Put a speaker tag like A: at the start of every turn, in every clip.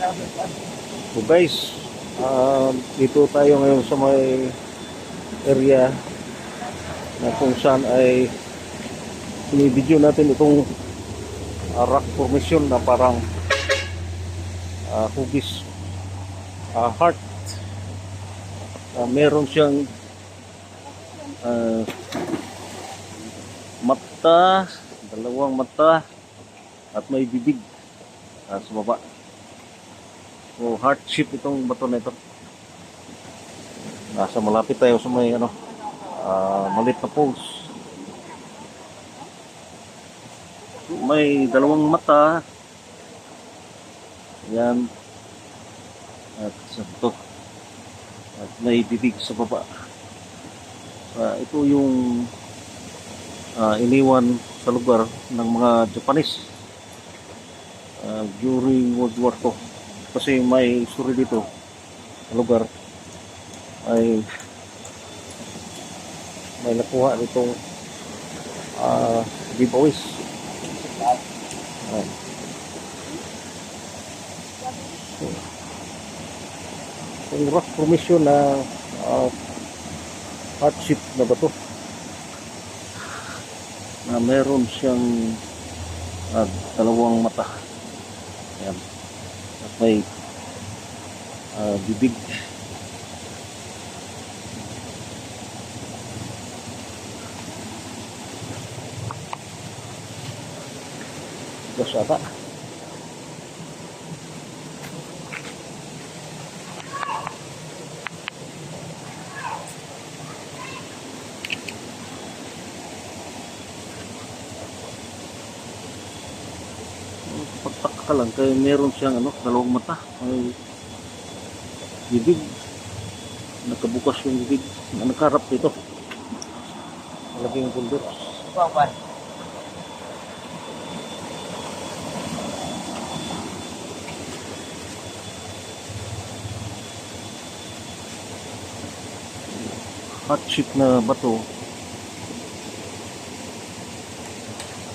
A: So guys, dito tayo ngayon sa may area na kung saan ay sinibidyo natin itong rock formation na parang hugis heart. Meron siyang mata, dalawang mata at may bibig sa baba. So heart shape itong bato na ito. Nasa malapit tayo sa may maliit na poles. May dalawang mata. Yan. At sa ito. At may bibig sa baba. Ito yung iniwan sa lugar ng mga Japanese during World War II. Kasi may story dito sa lugar ay may nakuha nitong giveaways. Yung rock formation na hardship na bato na meron siyang dalawang mata. Ayan. At may bibig. Gas ata. Pagtaka lang kaya meron siyang dalawang mata, may bibig, nakabukas yung bibig na nakaharap dito. Malaki yung pulder. Hot chip na bato.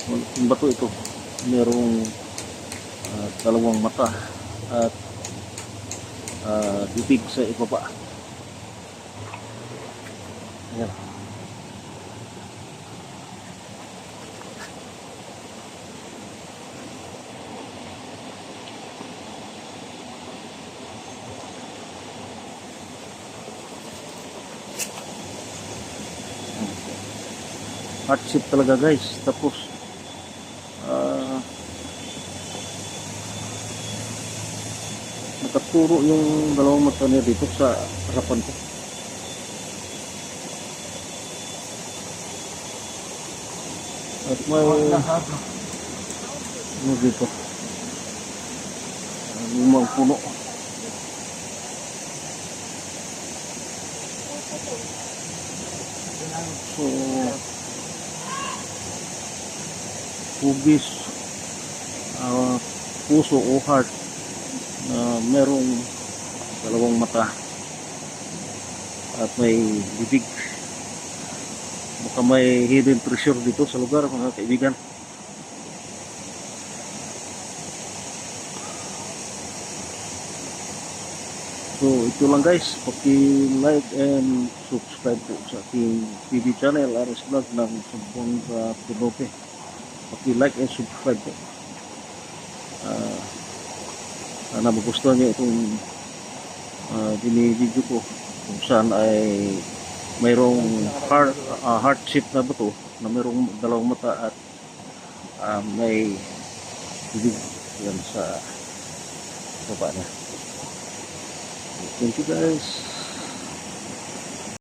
A: Yung bato ito merong dalawang mata at bibig sa ibaba. Ayan. Hardship talaga guys. Tapos nakaturo yung dalawang mata niya dito sa harapan ko. At may dito lumang puno. So hugis puso o heart na merong dalawang mata at may bibig. Baka may hidden treasure dito sa lugar mga kaibigan. So ito lang guys, paki-like and subscribe po sa aking TV channel Aris Vlog ng Sambuanga Pinope. Paki-like and subscribe po. Sana magustuhan nyo itong binibidyo ko kung saan ay mayroong heart shape na bato na mayroong dalawang mata at may bibig yan sa baba na. Thank you guys.